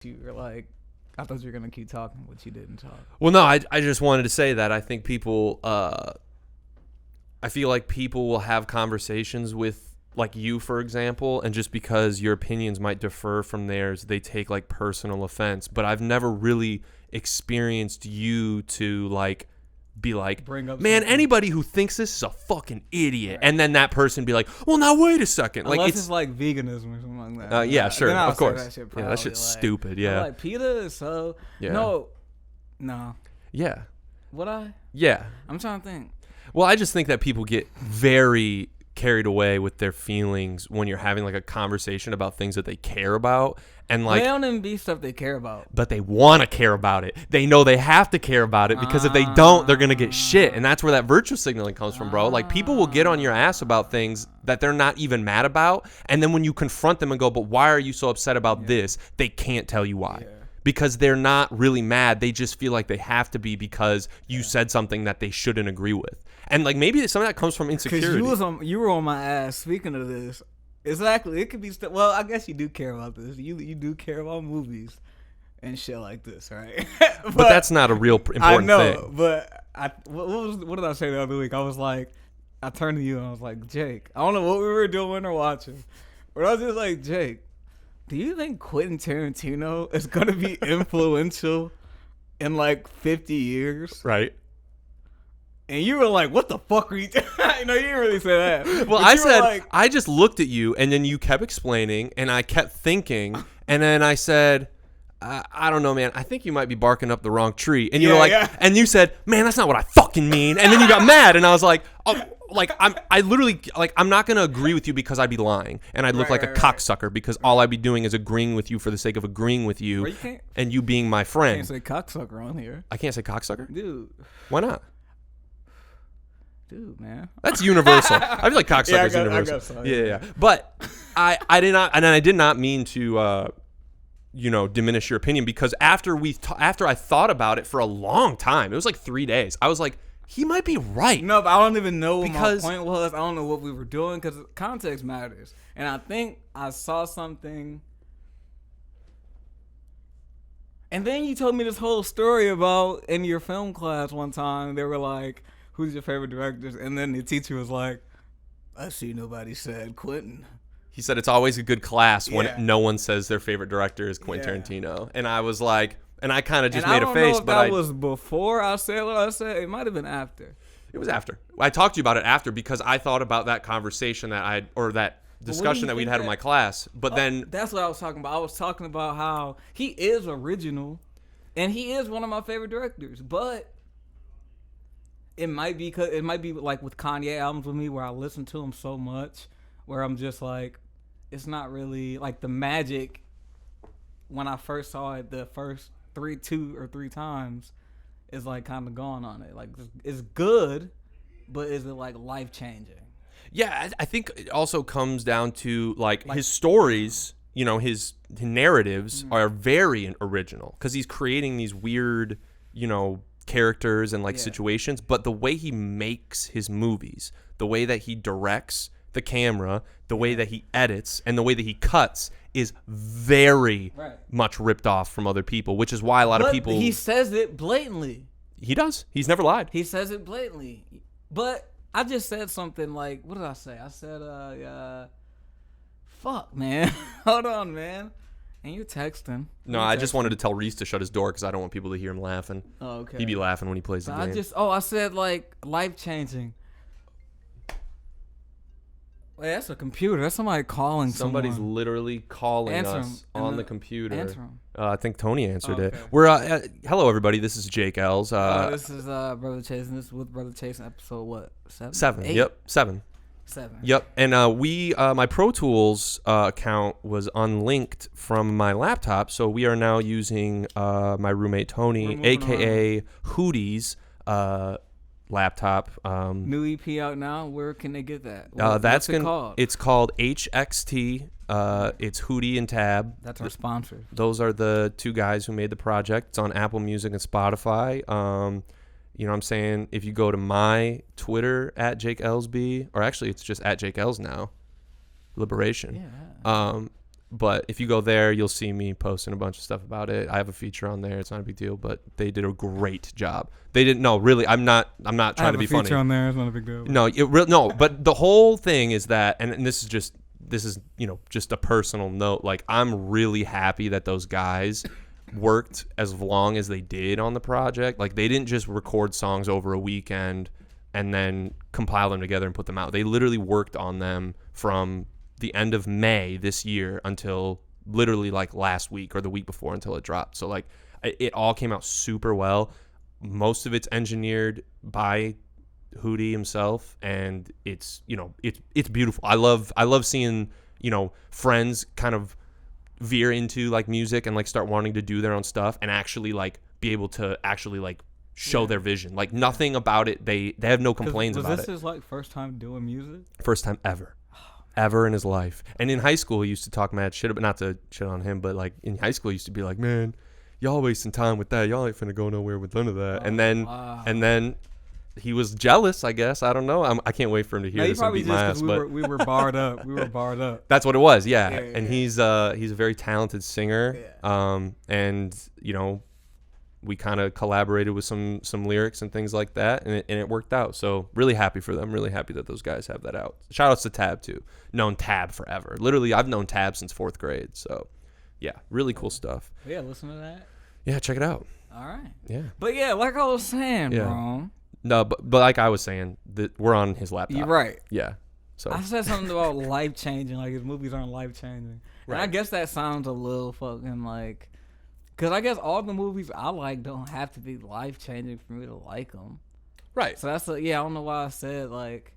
You were like, I thought you were gonna keep talking, but you didn't talk. Well, no, I just wanted to say that I think people, I feel like people will have conversations with, like you, for example, and just because your opinions might differ from theirs, they take like personal offense. But I've never really experienced you to like be like, Bring up man, something. anybody who thinks this is a fucking idiot, Right. and then that person be like, well, now wait a second, Unless like it's like veganism or something like that. yeah, sure, Then I'll of say course, That shit yeah, that shit's like, stupid, I'm yeah, like PETA is so yeah, no. yeah, Would I? yeah. I'm trying to think. Well, I just think that people get very carried away with their feelings when you're having like a conversation about things that they care about, and like They don't even be stuff they care about. but they want to care about it. They know they have to care about it because if they don't, they're going to get shit. And that's where that virtue signaling comes from, bro. Like people will get on your ass about things that they're not even mad about. And then when you confront them and go, but why are you so upset about this? They can't tell you why. Yeah. Because they're not really mad. They just feel like they have to be because you said something that they shouldn't agree with. And like maybe some of that comes from insecurity. Because you were on my ass. Speaking of this, exactly. It could be well. I guess you do care about this. You do care about movies and shit like this, right? but that's not a real important I know, thing. but what did I say the other week? I was like, I turned to you and I was like, Jake, I don't know what we were doing or watching, but I was just like, Jake, do you think Quentin Tarantino is gonna be influential in like 50 years? Right. And you were like, what the fuck are you doing? No, you didn't really say that. Well, But I you were said, like, I just looked at you, and then you kept explaining, and I kept thinking, and then I said, I don't know, man. I think you might be barking up the wrong tree. And you were like, and you said, man, that's not what I fucking mean. And then you got mad, and I was like, oh, like I literally, like, I'm not gonna agree with you because I'd be lying, and I'd look like a cocksucker because all I'd be doing is agreeing with you for the sake of agreeing with you, and you being my friend. Can't say cocksucker on here. I can't say cocksucker, dude. Why not? Dude, man, that's universal. I feel like cocksucker's universal. So, yeah. But I did not, and I did not mean to, diminish your opinion because after I thought about it for a long time, it was like 3 days. I was like, he might be right. No, but I don't even know what my point was. I don't know what we were doing because context matters. And I think I saw something. And then you told me this whole story about in your film class one time. They were like, who's your favorite directors? And then the teacher was like, I see nobody said Quentin. He said it's always a good class when no one says their favorite director is Quentin Tarantino. And I was like, and I kind of just made a face. I don't know if that was before I said what I said. It might have been after. It was after. I talked to you about it after because I thought about that conversation that discussion that we'd had in my class. But then that's what I was talking about. I was talking about how he is original, and he is one of my favorite directors. But it might be like with Kanye albums with me, where I listen to him so much, where I'm just like, it's not really like the magic. When I first saw it, the first 2 or 3 times, is like kind of gone on it. Like it's good, but is it like life changing? Yeah, I think it also comes down to like his stories. His narratives are very original because he's creating these weird, characters and situations. But the way he makes his movies, the way that he directs the camera, the way that he edits, and the way that he cuts is very much ripped off from other people, which is why a lot of people... He says it blatantly. He does. He's never lied. He says it blatantly. But I just said something like, what did I say? I said, fuck, man. Hold on, man. And you're texting. No, I just wanted to tell Reese to shut his door because I don't want people to hear him laughing. Oh, okay. He'd be laughing when he plays the game. I said like life-changing. Wait, that's a computer. That's somebody calling Somebody's someone. Literally calling us on the computer. Answer him. I think Tony answered it. We're hello, everybody. This is Jake Ellz. This is Brother Chason. This is with Brother Chason. Episode what? 7? 7. 8? Yep. 7. Yep. And my Pro Tools account was unlinked from my laptop, so we are now using my roommate Tony, aka Hootie's laptop. New EP out now. Where can they get that? What's it called? It's called HXT. It's Hootie and Tab. That's our sponsor. Those are the 2 guys who made the project. It's on Apple Music and Spotify. You know what I'm saying? If you go to my Twitter at Jake Ellsby, or actually it's just at Jake Ellz now. Liberation. Yeah. But if you go there, you'll see me posting a bunch of stuff about it. I have a feature on there. It's not a big deal, but they did a great job. They didn't. No, really, I'm not trying to be funny. Feature on there. It's not a big deal. No, no. But the whole thing is that, and this is just a personal note. Like, I'm really happy that those guys worked as long as they did on the project. Like, they didn't just record songs over a weekend and then compile them together and put them out. They literally worked on them from the end of May this year until literally like last week or the week before until it dropped. So like it all came out super well. Most of it's engineered by Hootie himself, and it's beautiful. I love seeing, friends kind of veer into like music and like start wanting to do their own stuff and actually like be able to actually like show their vision. Like, nothing about it, they have no complaints about it. Was this his like first time doing music? First time ever in his life. And in high school, he used to talk mad shit, but not to shit on him, but like in high school, he used to be like, man, y'all wasting time with that. Y'all ain't finna go nowhere with none of that. And then he was jealous, I guess. I don't know. I can't wait for him to hear this and beat my ass. But we were barred up. We were barred up. That's what it was. Yeah. And he's a very talented singer. Yeah. And we kind of collaborated with some lyrics and things like that, and it worked out. So really happy for them. Really happy that those guys have that out. Shout outs to Tab too. Known Tab forever. Literally, I've known Tab since 4th grade. So yeah, really cool stuff. Yeah, listen to that. Yeah, check it out. All right. Yeah. But yeah, like I was saying, bro. No, but like I was saying, that we're on his laptop. You're right. Yeah. So I said something about life changing, like his movies aren't life changing. Right. And I guess that sounds a little fucking like. Because I guess all the movies I like don't have to be life-changing for me to like them. Right. So that's, I don't know why I said, like,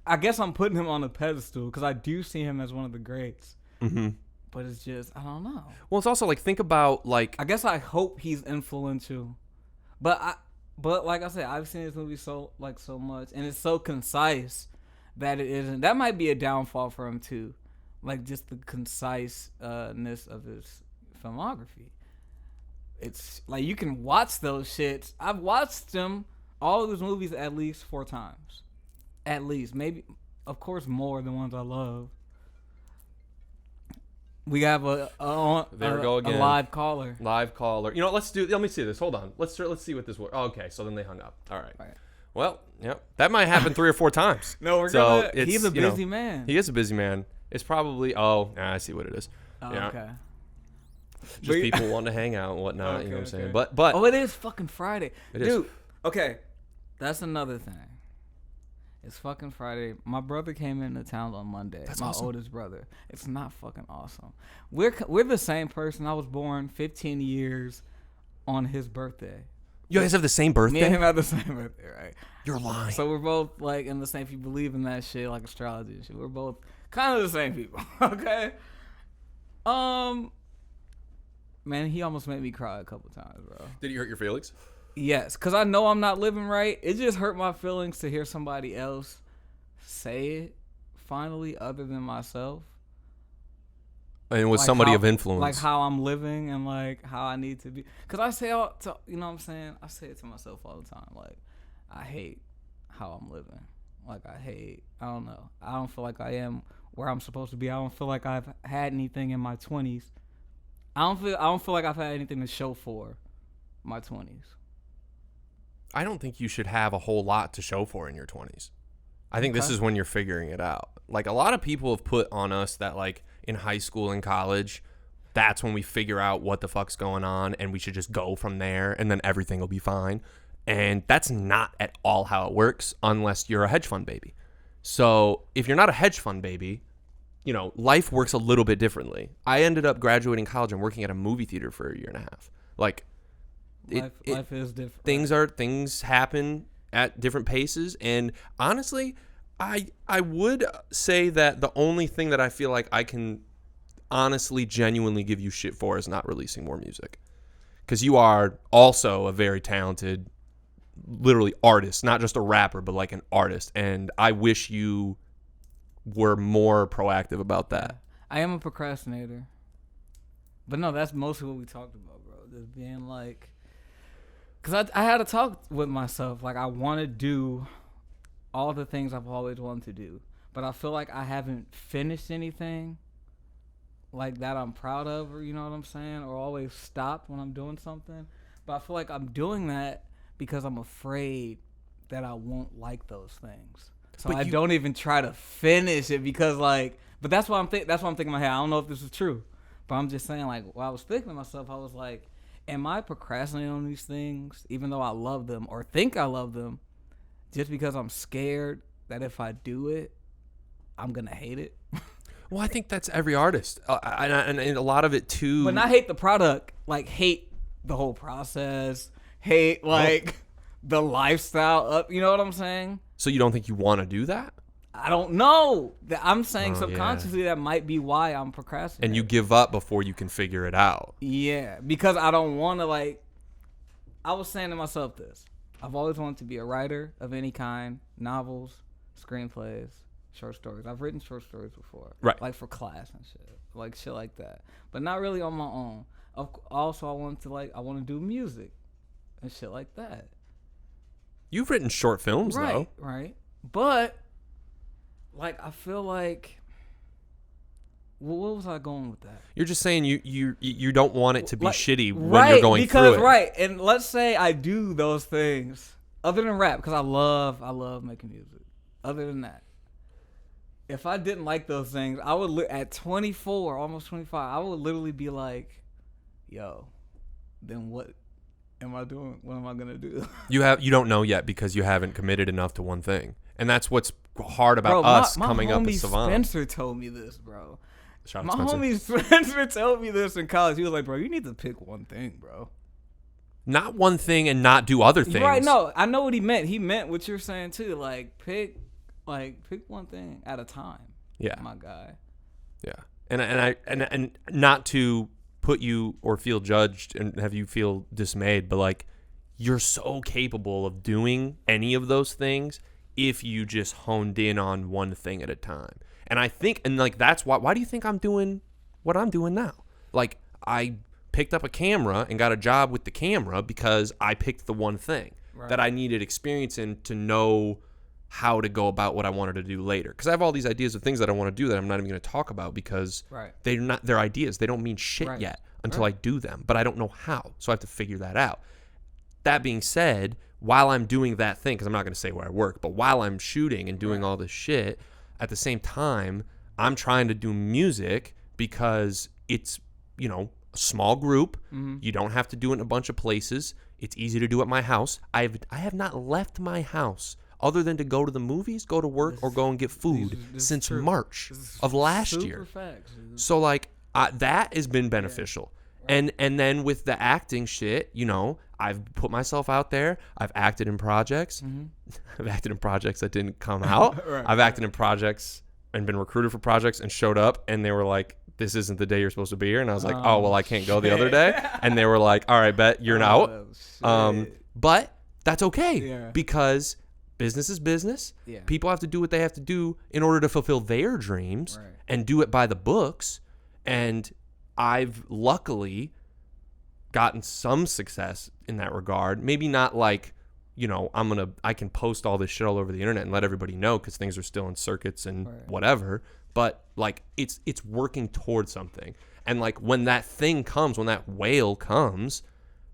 I guess I'm putting him on a pedestal because I do see him as one of the greats. Mm-hmm. But it's just, I don't know. Well, it's also, like, think about, like... I guess I hope he's influential. But like I said, I've seen his movie so much, and it's so concise that it isn't. That might be a downfall for him, too. Like, just the conciseness of his filmography. It's like you can watch those shits. I've watched them, all of his movies, at least 4 times. At least. Maybe, of course, more than ones I love. We have a live caller. Live caller. Let me see this. Hold on. Let's see what this works. Oh, okay, so then they hung up. All right. Well, yep. That might happen 3 or 4 times. No, he's a busy man. He is a busy man. It's probably, I see what it is. Oh, yeah. Okay. Just people want to hang out and whatnot, you know what I'm saying? But it is fucking Friday. Dude, okay. That's another thing. It's fucking Friday. My brother came into town on Monday. That's my awesome. oldest brother. It's not fucking awesome. We're the same person. I was born 15 years on his birthday. You guys have the same birthday? Me and him have the same birthday, right? You're lying. So we're both like in the same. If you believe in that shit, like astrology and shit, we're both kind of the same people. Okay. Man, he almost made me cry a couple times, bro. Did he hurt your feelings? Yes, because I know I'm not living right. It just hurt my feelings to hear somebody else say it, finally, other than myself. And was somebody of influence. Like how I'm living and like how I need to be. Because I say, you know what I'm saying? I say it to myself all the time. Like, I hate how I'm living. Like, I don't know. I don't feel like I am where I'm supposed to be. I don't feel like I've had anything in my 20s. I don't feel like I've had anything to show for my 20s. I don't think you should have a whole lot to show for in your 20s. I think this is when you're figuring it out. Like, a lot of people have put on us that, like, in high school and college, that's when we figure out what the fuck's going on and we should just go from there and then everything will be fine. And that's not at all how it works unless you're a hedge fund baby. So if you're not a hedge fund baby, life works a little bit differently. I ended up graduating college and working at a movie theater for a year and a half. Like, life is different. Things happen at different paces, and honestly, I would say that the only thing that I feel like I can honestly, genuinely give you shit for is not releasing more music, because you are also a very talented, literally artist, not just a rapper, but like an artist, and I wish you were more proactive about that. I am a procrastinator. But no, that's mostly what we talked about, bro. Just being like... Because I had to talk with myself. Like, I want to do all the things I've always wanted to do. But I feel like I haven't finished anything like that I'm proud of, or you know what I'm saying, or always stopped when I'm doing something. But I feel like I'm doing that because I'm afraid that I won't like those things. So I don't even try to finish it because like, but that's what I'm thinking in my head. I don't know if this is true, but I'm just saying, like, while I was thinking to myself, I was like, am I procrastinating on these things even though I love them or think I love them just because I'm scared that if I do it, I'm going to hate it? Well, I think that's every artist. And a lot of it too. But not hate the product, like hate the whole process, hate like the lifestyle up. You know what I'm saying? So you don't think you want to do that? I don't know. I'm saying subconsciously that might be why I'm procrastinating. And you give up before you can figure it out. Yeah, because I don't want to, like, I was saying to myself this. I've always wanted to be a writer of any kind, novels, screenplays, short stories. I've written short stories before. Right. Like for class and shit. Like shit like that. But not really on my own. Also, I want to do music and shit like that. You've written short films, though. Right. But, like, I feel like, well, what was I going with that? You're just saying you don't want it to be shitty when right, you're going through it. Right, and let's say I do those things other than rap, because I love making music. Other than that, if I didn't like those things, I would at 24, almost 25, I would literally be like, yo, then what am I doing? What am I gonna do? You don't know yet because you haven't committed enough to one thing, and that's what's hard about us coming up as savants. Spencer told me this, bro. Shout out My Spencer. homie Spencer told me this in college. He was like, bro, you need to pick one thing, bro. Not one thing and not do other things. Right, no, I know what he meant. He meant what you're saying too. Like pick one thing at a time. Yeah. My guy. Yeah. And not to put you or feel judged and have you feel dismayed, but like you're so capable of doing any of those things if you just honed in on one thing at a time. And I think, and like that's why do you think I'm doing what I'm doing now? Like I picked up a camera and got a job with the camera because I picked the one thing that I needed experience in to know how to go about what I wanted to do later. Because I have all these ideas of things that I want to do that I'm not even going to talk about because they're ideas. They don't mean shit yet until I do them. But I don't know how. So I have to figure that out. That being said, while I'm doing that thing, because I'm not going to say where I work, but while I'm shooting and doing all this shit, at the same time, I'm trying to do music because it's, a small group. Mm-hmm. You don't have to do it in a bunch of places. It's easy to do at my house. I have not left my house other than to go to the movies, go to work, or go and get food since March of last year. Facts. So like that has been beneficial. Yeah. Right. And then with the acting shit, I've put myself out there. I've acted in projects. Mm-hmm. I've acted in projects that didn't come out. I've acted in projects and been recruited for projects and showed up and they were like, this isn't the day you're supposed to be here. And I was like, oh, well, I can't go the other day. And they were like, all right, bet you're out. But that's okay because business is business. Yeah. People have to do what they have to do in order to fulfill their dreams and do it by the books. And I've luckily gotten some success in that regard. Maybe not like, I can post all this shit all over the internet and let everybody know because things are still in circuits and whatever. But like it's working towards something. And like when that thing comes, when that whale comes,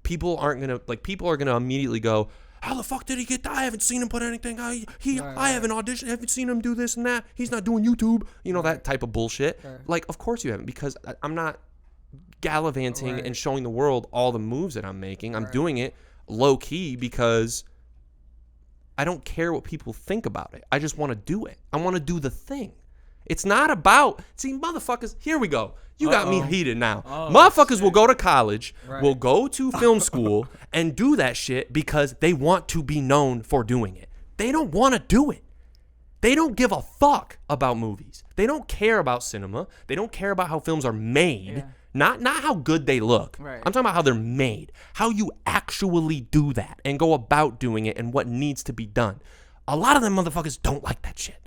people are gonna immediately go, how the fuck did he get that? I haven't seen him put anything. I haven't auditioned. I haven't seen him do this and that. He's not doing YouTube. That type of bullshit. Like, of course you haven't, because I'm not gallivanting and showing the world all the moves that I'm making. I'm doing it low key because I don't care what people think about it. I just want to do it. I want to do the thing. It's not about, motherfuckers, here we go. You got me heated now. Motherfuckers will go to college, will go to film school, and do that shit because they want to be known for doing it. They don't want to do it. They don't give a fuck about movies. They don't care about cinema. They don't care about how films are made. Yeah. Not how good they look. Right. I'm talking about how they're made. How you actually do that and go about doing it and what needs to be done. A lot of them motherfuckers don't like that shit.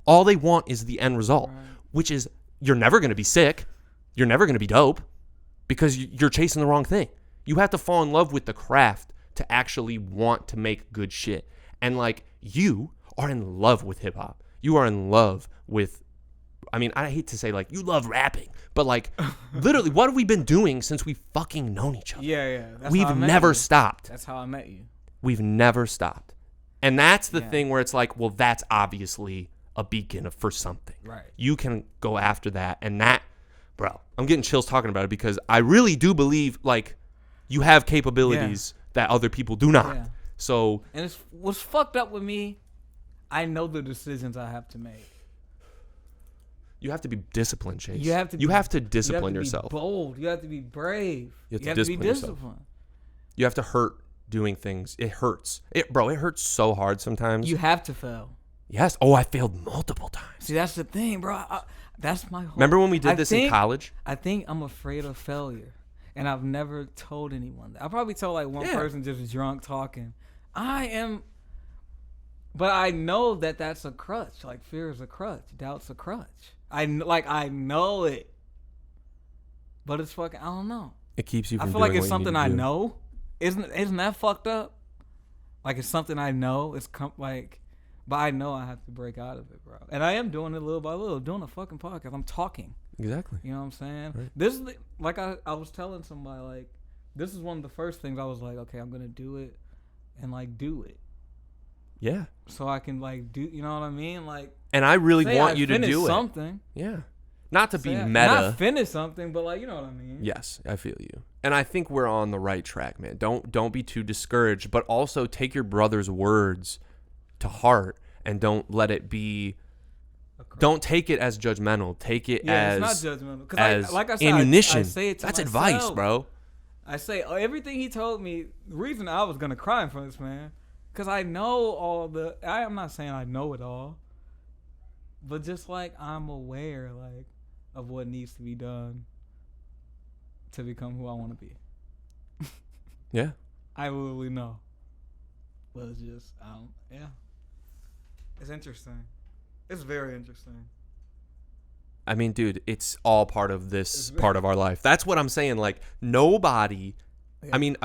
All they want is the end result, which is you're never going to be sick. You're never going to be dope because you're chasing the wrong thing. You have to fall in love with the craft to actually want to make good shit. And like you are in love with hip hop. You are in love with, I hate to say like you love rapping, But like, literally, what have we been doing since we fucking known each other? Yeah. That's We've how I met never you. stopped. That's how I met you. We've never stopped. And that's the thing where it's like, well, that's obviously a beacon for something. Right. You can go after that. And that, bro, I'm getting chills talking about it because I really do believe, like, you have capabilities that other people do not. Yeah. So. And what's fucked up with me, I know the decisions I have to make. You have to be disciplined, Chase. You have to discipline yourself. Be bold. You have to be brave. You have to be disciplined. You have to hurt doing things. It hurts. It hurts so hard sometimes. You have to fail. Yes. Oh, I failed multiple times. See, that's the thing, bro. That's my whole... Remember when we did this in college? I think I'm afraid of failure. And I've never told anyone that. I probably told like one person just drunk talking. But I know that that's a crutch. Like, fear is a crutch. Doubt's a crutch. I know it. But it's fucking, I don't know. It keeps you from I feel doing like it's what you something need to I do. know. Isn't that fucked up? Like, it's something I know. But I know I have to break out of it, bro. And I am doing it little by little. Doing a fucking podcast. I'm talking. Exactly. You know what I'm saying? Right. This is like I was telling somebody, like, this is one of the first things I was like, okay, I'm gonna do it and like do it. Yeah. So I can like do, you know what I mean? Like, and I really want I you to do something. it. Yeah. Not to be meta. Not finish something, but like, you know what I mean? Yes, I feel you. And I think we're on the right track, man. Don't be too discouraged, but also take your brother's words to heart and don't let it be. Don't take it as judgmental. Take it as it's not judgmental. As like I said, ammunition. I say it to That's myself. advice, bro. I say everything he told me. The reason I was gonna cry in front of this man, because I know I'm not saying I know it all, but just like I'm aware like of what needs to be done to become who I want to be. Yeah. I literally know. But it's just it's interesting. It's very interesting. I mean, dude, it's all part of this part of our life. That's what I'm saying. Like, nobody, I mean,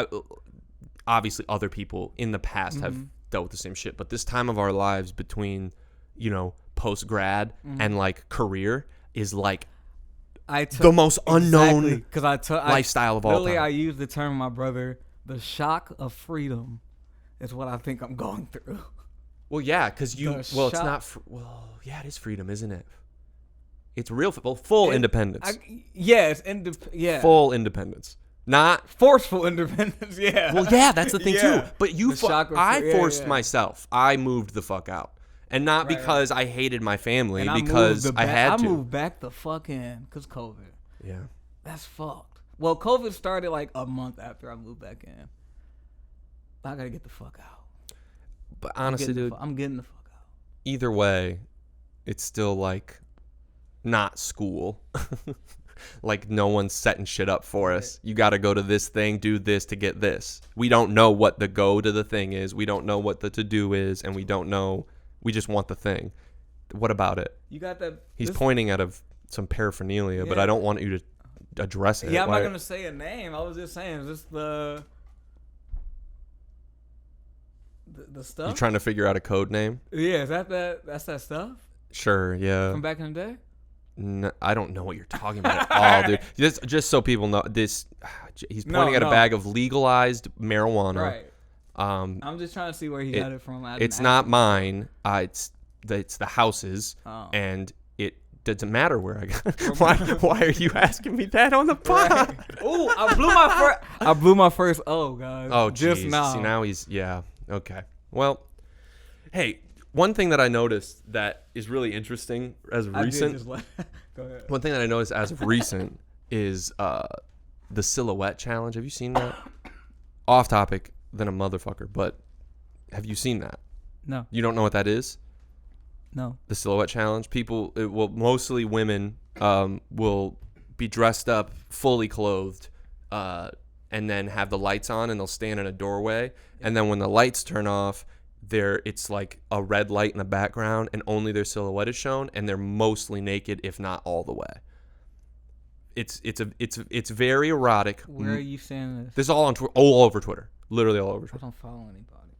obviously other people in the past have dealt with the same shit, but this time of our lives between, post-grad and, like, career is, like, the most unknown lifestyle of all time. Literally, I use the term, my brother, the shock of freedom is what I think I'm going through. Well, yeah, because it's not, it is freedom, isn't it? It's real, full independence. Full independence. Not forceful independence, yeah. Well, yeah, that's the thing, too. But I forced myself. I moved the fuck out. And not because I hated my family, because I had to. I moved back the fuck in because COVID. Yeah. That's fucked. Well, COVID started like a month after I moved back in. I gotta get the fuck out. But honestly, dude, I'm getting the fuck out. Either way, it's still like not school. Like, no one's setting shit up for us. You got to go to this thing, do this to get this. We don't know what the go to the thing is. We don't know what the to do is, and we don't know. We just want the thing. What about it? You got that? He's pointing at some paraphernalia, but I don't want you to address it. Yeah, I'm not gonna say a name. I was just saying, is this the stuff? You trying to figure out a code name? Yeah, that's that stuff? Sure, yeah. From back in the day? No, I don't know what you're talking about at all, dude. Just so people know, he's pointing at a bag of legalized marijuana. Right. I'm just trying to see where he got it from. It's not mine. It's the house's, and it doesn't matter where I got it. Why are you asking me that on the pod? Right. Ooh, I blew my first guys. Oh, just geez. now. See, now okay. Well, hey, one thing that I noticed that is really interesting as of recent. Go ahead. One thing that I noticed as of recent is the silhouette challenge. Have you seen that? Off topic than a motherfucker, but have you seen that? No. You don't know what that is? No. The silhouette challenge. Mostly women will be dressed up, fully clothed, and then have the lights on, and they'll stand in a doorway. And then when the lights turn off, it's like a red light in the background, and only their silhouette is shown, and they're mostly naked, if not all the way. It's very erotic. Where are you saying this? This is all over Twitter. Literally all over Twitter. I don't follow anybody.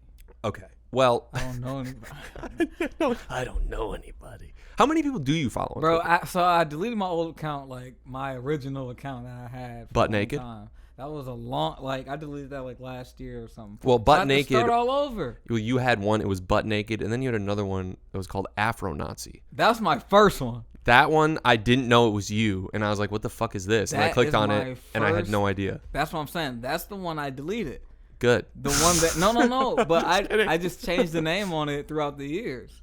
Okay. Well, I don't know anybody. I don't know anybody. How many people do you follow? on Bro, Twitter? so I deleted my old account, like my original account that I had. For Butt a long naked? time. That was a long, like I deleted that like last year or something. Well, So I butt had to naked. start all over. Well, you had one. It was butt naked, and then you had another one that was called Afro Nazi. That's my first one. That one, I didn't know it was you, and I was like, "What the fuck is this?" And I That clicked is on my it, and I had first- no idea. That's what I'm saying. That's the one I deleted. Good. The one that no. But kidding. I just changed the name on it throughout the years.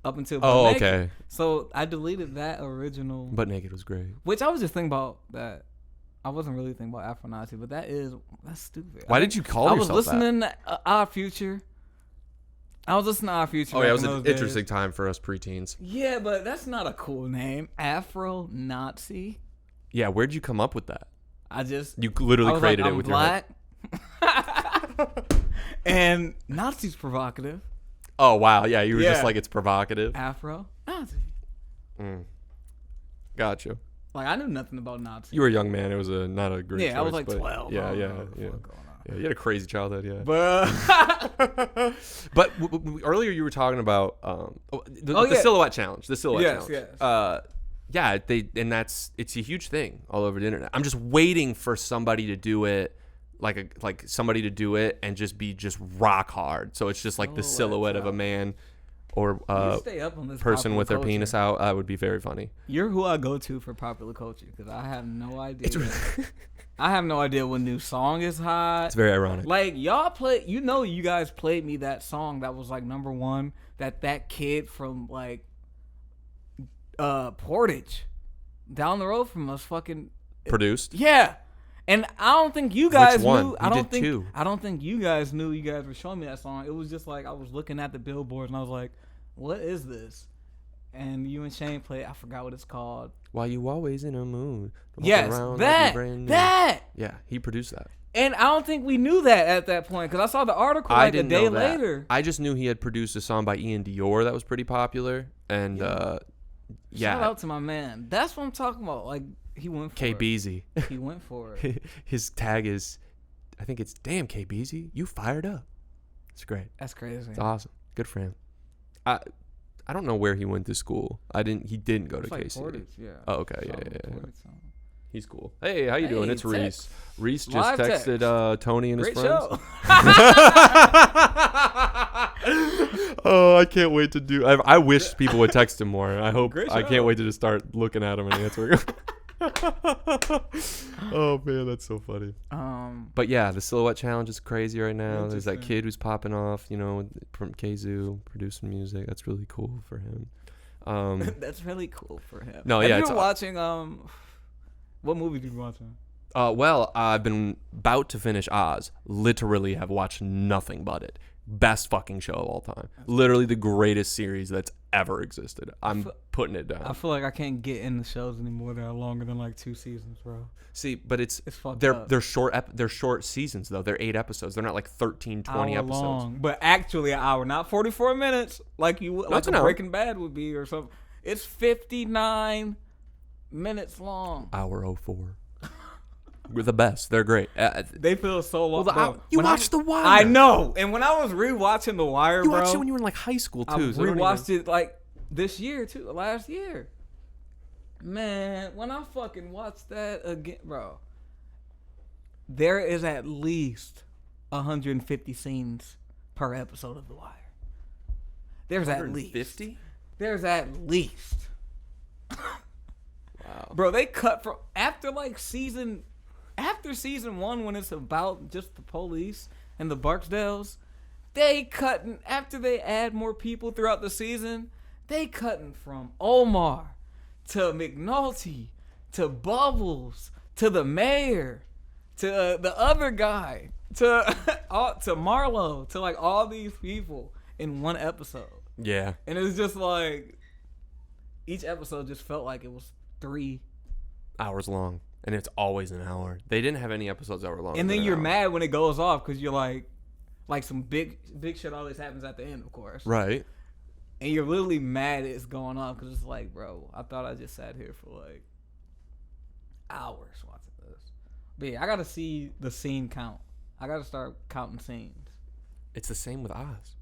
Up until Oh, Butt Naked. okay. So I deleted that original, Butt naked was great. which I was just thinking about that. I wasn't really thinking about Afro Nazi, but that's stupid. Why did you call I was yourself that? listening to Our Future. I was listening to Our Future. Oh yeah, it back was in an those days. interesting time for us preteens. Yeah, but that's not a cool name. Afro Nazi. Yeah, where'd you come up with that? I just You I literally was created like, it I'm with your head. black. And Nazi's provocative. Oh wow, yeah, you were just Yeah. like, it's provocative. Afro Nazi. Gotcha. Like I knew nothing about Nazi. You were a young man. It was not a great choice. Yeah, I was like but 12. Yeah, I don't yeah, know what the yeah. fuck going on. Yeah, you had a crazy childhood, yeah. But But earlier you were talking about the yeah. silhouette challenge. The silhouette Yes, challenge. yes. Yeah, it's a huge thing all over the internet. I'm just waiting for somebody to do it, like somebody to do it and just be just rock hard. So it's just like the silhouette of a man or you stay up on this person popular with their culture. penis out. That would be very funny. You're who I go to for popular culture because I have no idea. It's I have no idea what new song is hot. it's very ironic. Like y'all play, you guys played me that song that was like number one. That kid from like Portage, down the road from us, fucking Produced. yeah. And I don't think you guys one? knew. You I don't did think. two. I don't think you guys knew. You guys were showing me that song. It was just like I was looking at the billboards and I was like, "What is this?" And you and Shane played. I forgot what it's called. Why you always in a mood? Walking Yes, around like that. you're brand new. That. Yeah, he produced that. And I don't think we knew that at that point because I saw the article I like a didn't day know that. later. I just knew he had produced a song by Ian Dior that was pretty popular, and Shout yeah, out to my man. That's what I'm talking about. Like he went for it. KBZ. He went for it. His tag is, I think it's damn KBZ. You fired up. It's great. That's crazy. It's awesome. Good for him. I don't know where he went to school. He didn't go to It's like KC. Portage, yeah. Oh, okay, yeah, Something, yeah, yeah. Portage, something. He's cool. Hey, how you doing? Hey, It's text. Reese. Reese just Live texted Tony and his Great friends. show. Oh, I can't wait to do. I wish people would text him more. I hope. Great I show. can't wait to just start looking at him and answering. Oh man, that's so funny. But yeah, the silhouette challenge is crazy right now. There's that Interesting. kid who's popping off, from Kazoo producing music. That's really cool for him. That's really cool for him. No, Have yeah, you it's been watching? What movie did you watch? Well, I've been about to finish Oz. Literally have watched nothing but it. Best fucking show of all time. Literally the greatest series that's ever existed. I'm putting it down. I feel like I can't get in the shows anymore that are longer than like 2 seasons, bro. See, but it's fucked they're up. they're short they're short seasons though. They're 8 episodes. They're not like 13, 20 Hour episodes. long, but actually an hour, not 44 minutes like you would, like an a hour. Breaking Bad would be or something. It's 59 minutes long. Hour 04. We're the best. They're great. They feel so long. bro. You When watched The Wire. I know. And when I was rewatching The Wire, You bro, watched it when you were in like high school I too. so don't rewatched even- it like this year too, last year. Man, when I fucking watched that again, bro, there is at least 150 scenes per episode of The Wire. There's at least 150? There's at least. Wow. Bro, they cut from after season 1 when it's about just the police and the Barksdales. They cutting after they add more people throughout the season. They cutting from Omar to McNulty to Bubbles to the mayor to the other guy to to Marlo to like all these people in one episode. Yeah. And it's just like each episode just felt like it was 3 Hours long. And it's always an hour. They didn't have any episodes that were long. and then you're mad when it goes off because you're like some big shit always happens at the end, of course. Right. And you're literally mad it's going off because it's like, bro, I thought I just sat here for like hours watching this. But yeah, I gotta see the scene count. I gotta start counting scenes. It's the same with Oz.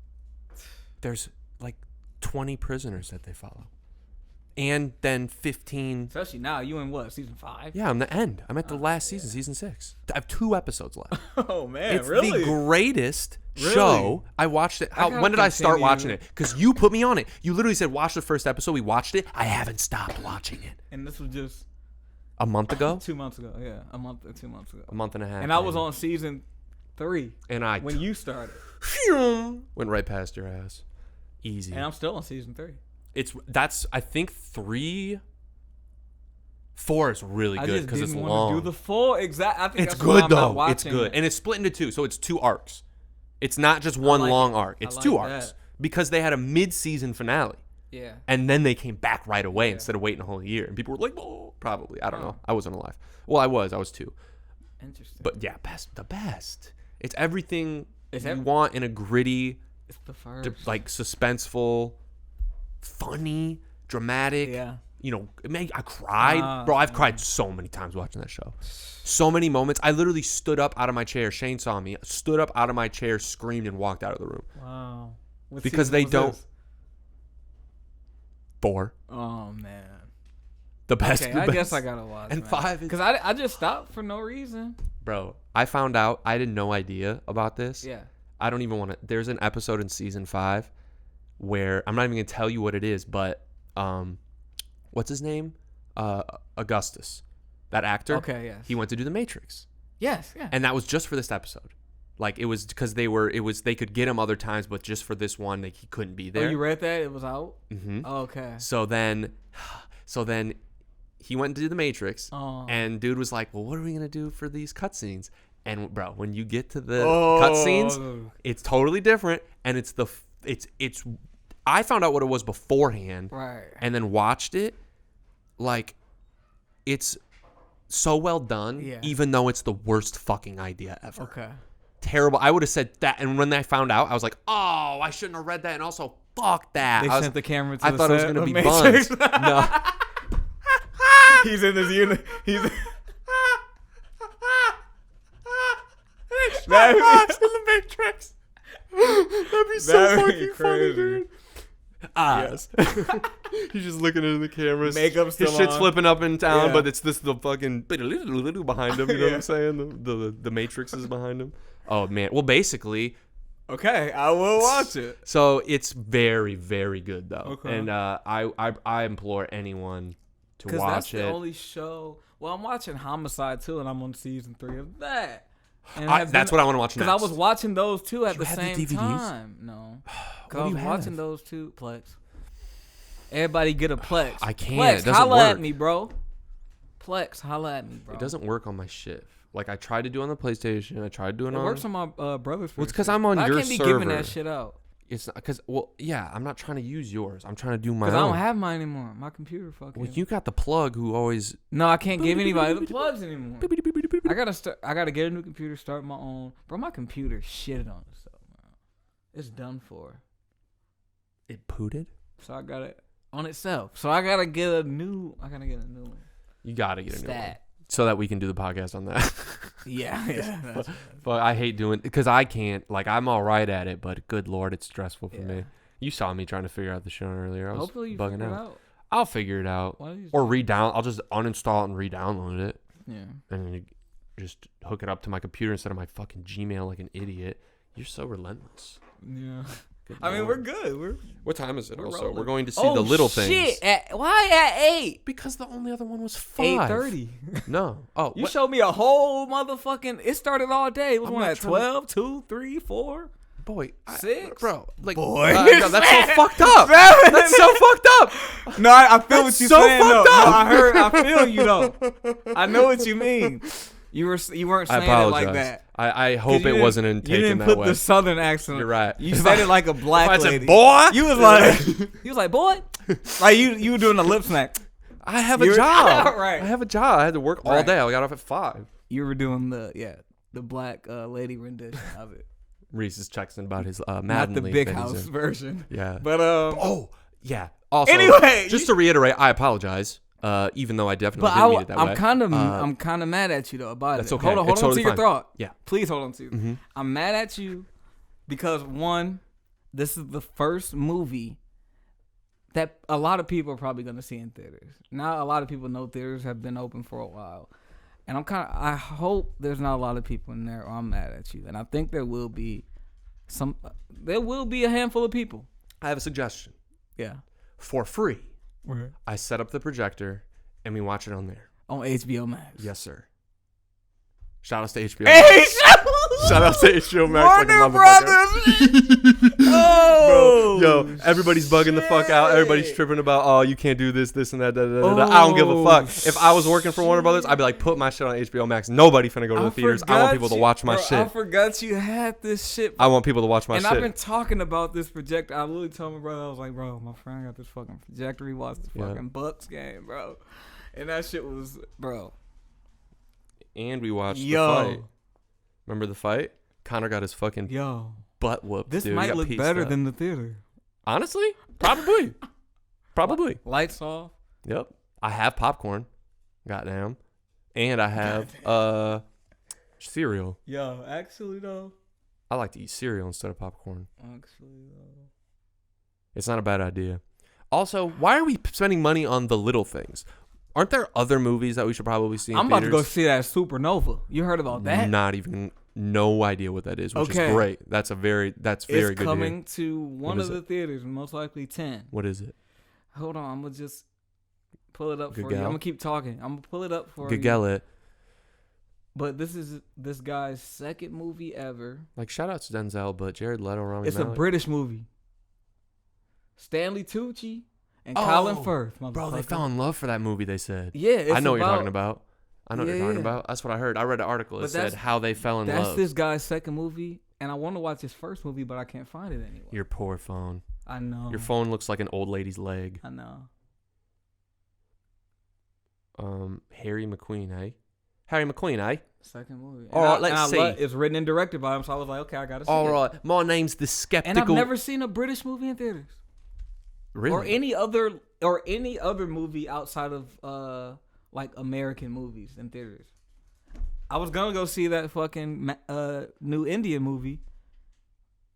there's like 20 prisoners that they follow. And then 15. Especially now, you in what, season 5? Yeah, I'm the end. I'm at the last season, season 6. I have 2 episodes left. Oh man, It's really? the greatest show. I watched it. When did I start continue. watching it? Because you put me on it. You literally said watch the first episode. We watched it. I haven't stopped watching it. And this was just A month ago? 2 months ago. Yeah, a month or 2 months ago. A month and a half. And I was on season 3 And I when you started. went right past your ass. Easy. And I'm still on season 3. That's I think 3, 4 is really good because it's want long. to do the full exact. I think It's that's why good I'm not though. watching It's good, it. and it's split into 2, so it's 2 arcs. It's not just one like long it. arc. I It's like 2 that. arcs because they had a mid-season finale, Yeah. and then they came back right away instead of waiting a whole year. And people were like, "Oh, probably." I don't know. I wasn't alive. Well, I was. I was 2. Interesting. But yeah, the best. It's everything It's you want in a gritty, it's the first. like suspenseful, funny, dramatic. Yeah. You know, I cried. Bro, I've cried so many times watching that show. So many moments. I literally stood up out of my chair. Shane saw me. Stood up out of my chair, screamed, and walked out of the room. Wow. What Because season they was don't. this? 4. Oh man. The best. Okay, the I best. guess I gotta watch. And 5 is. Because I just stopped for no reason. Bro, I found out. I had no idea about this. Yeah. I don't even want to. There's an episode in season 5 where I'm not even gonna tell you what it is, but what's his name? Augustus, that actor. Okay. Yes. He went to do The Matrix, Yes. Yeah. and that was just for this episode. Like it was because they could get him other times, but just for this one, like he couldn't be there. Oh, you read that? It was out. Mm-hmm. Oh, okay. So then he went to do The Matrix, and dude was like, "Well, what are we gonna do for these cutscenes?" And bro, when you get to the cutscenes, it's totally different, and it's I found out what it was beforehand, Right. and then watched it. Like, it's so well done, even though it's the worst fucking idea ever. Okay. Terrible. I would have said that, and when I found out, I was like, "Oh, I shouldn't have read that," and also, fuck that. They sent the camera to I the thought it was set gonna of be Matrix. Buns. No. He's in his unit. He's in the Matrix. That'd be so fucking funny, dude. Yes. He's just looking into the cameras. Makeup still His shit's on. flipping up and down, Yeah. but it's this the fucking behind him. You know what I'm saying? The Matrix is behind him. Oh man. Well, basically. Okay, I will watch it. So it's very, very good though, Okay. and I implore anyone to watch that's it. the only show. Well, I'm watching Homicide too, and I'm on season 3 of that. And That's what I want to watch next. Because I was watching those two at the have the same DVDs? time. No, What because I do was you watching have? those two. Plex. Everybody get a Plex. I can't. Plex, It doesn't holla work. at me, bro. Plex, holla at me, bro. It doesn't work on my shit. Like I tried to do on the PlayStation. I tried doing It on. works on my brother's. Well, it's because I'm on I your can't be server. giving that shit out. It's not because I'm not trying to use yours. I'm trying to do my Because own. I don't have mine anymore. My computer fucking. Well, you got the plug who always. No, I can't give anybody the plugs anymore. I gotta get a new computer, start my own. Bro, my computer shitted on itself, man. It's done for. It pooted. So I got it on itself. So I gotta get a new one. You gotta get a new one Stat. so that we can do the podcast on that. Yeah. But I hate doing because I can't. Like I'm all right at it, but good lord, it's stressful for me. You saw me trying to figure out the show earlier. I was Hopefully you bugging figure it out. out. I'll figure it out. Why don't you Or I'll just uninstall it and re-download it. Yeah. And then just hook it up to my computer instead of my fucking Gmail like an idiot. You're so relentless. Yeah. Good I mean, lord. we're good. What time is it? we're Also, rolling. we're going to see the little things. Why at 8? Because the only other one was 5. 8:30. No. Oh, You what? showed me a whole motherfucking. It started all day. It was I'm one not at trying to- 12, 2, 3, 4. Boy, 6? bro. Like, Boy. no, that's so fucked up. 7. That's so fucked up. No, I feel That's what you're so saying. Though. fucked up. No, I feel you though. I know what you mean. You weren't I saying it apologize. like that. I hope it wasn't in You taken didn't that put way. the southern accent. You're right. You If said I- it like a black if I said, lady. boy, You was like, boy, like you were doing a lip snack. I have a You're- job. Right. I have a job. I had to work all Right. day. I got off at 5. You were doing the black lady rendition of it, Reese is texting about his Madden not the league big that he's house in. version. Yeah. But Oh, yeah. Also, Anyway, just to reiterate, I apologize. Even though I definitely But didn't mean it that way. I'm kind of mad at you though about That's it. okay. Hold on It's to totally your fine. thought. Yeah. Please hold on to. I'm mad at you because one, this is the first movie that a lot of people are probably going to see in theaters. Now, a lot of people know theaters have been open for a while. And I hope there's not a lot of people in there or I'm mad at you. And I think there will be a handful of people. I have a suggestion. Yeah. For free. Right. I set up the projector and we watch it on there. On HBO Max. Yes, sir. Shout out to HBO Max. Hey, Shout out to HBO Max. Warner Brothers. Oh. Bro, yo, everybody's bugging the fuck out. Everybody's tripping about, oh, you can't do this, and that. I don't give a fuck. If I was working for Warner Brothers, I'd be like, put my shit on HBO Max. Nobody finna go to the theaters. I want people to watch my shit. I forgot you had this shit. I want people to watch my shit. And I've been talking about this projector. I literally told my brother, I was like, bro, my friend got this fucking projector. He watched the fucking Bucks game, bro. And that shit was, bro. And we watched the fight. Remember the fight? Connor got his fucking butt whooped. This might look better than the theater. Honestly, probably. Probably. Lights off. Yep. I have popcorn. Goddamn. And I have cereal. Yo, actually though. I like to eat cereal instead of popcorn. Actually though. It's not a bad idea. Also, why are we spending money on the little things? Aren't there other movies that we should probably see in I'm about theaters? to go see that Supernova. You heard about that? No idea what that is, which is great. That's very good. It's coming to one of the theaters, most likely 10. What is it? Hold on, I'm gonna just pull it up for you. I'm gonna keep talking. I'm gonna pull it up for you. It. But this is this guy's second movie ever. Like, shout out to Denzel, but Jared Leto, Rami It's Malek. a British movie. Stanley Tucci and Colin Firth. Bro, they fell in love for that movie, they said. Yeah, I know what you're talking about. That's what I heard. I read an article that said how they fell in love. That's this guy's second movie, and I want to watch his first movie, but I can't find it anywhere. Your poor phone. I know. Your phone looks like an old lady's leg. I know. Harry McQueen, eh? Harry McQueen, eh? Second movie. All right, let's see. It's written and directed by him, so I was like, okay, I gotta see it. All right, my name's the Skeptical. And I've never seen a British movie in theaters. Really? Or any other movie outside of like American movies in theaters. I was gonna go see that fucking new Indian movie.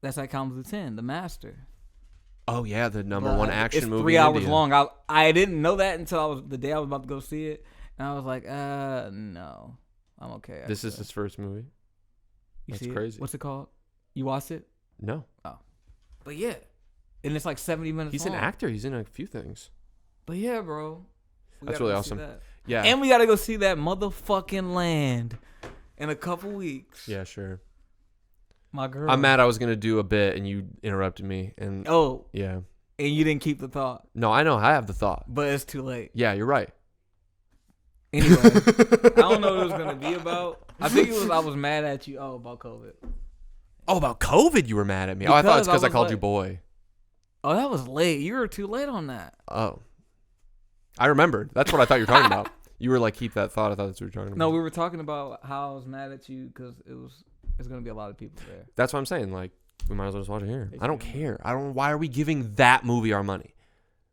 That's like comes to 10, The Master. Oh yeah, the number one action movie. It's 3 hours long. I didn't know that until the day I was about to go see it, and I was like, no, I'm okay. This is his first movie. That's crazy. What's it called? You watched it? No. Oh, but yeah, and it's like 70 minutes. He's long. an actor. He's in a few things. But yeah, bro, that's really awesome. Yeah, and we gotta go see that motherfucking Land in a couple weeks. Yeah, sure. My girl. I'm mad I was going to do a bit and you interrupted me. And yeah. And you didn't keep the thought. No, I know. I have the thought. But it's too late. Yeah, you're right. Anyway, I don't know what it was going to be about. I think I was mad at you. About COVID. Oh, about COVID you were mad at me. I thought it's because I called you boy. Oh, that was late. You were too late on that. Oh. I remembered. That's what I thought you were talking about. You were like, keep that thought. I thought that's what you were talking about. No, we were talking about how I was mad at you because there's going to be a lot of people there. That's what I'm saying. Like, we might as well just watch it here. I don't care. Why are we giving that movie our money?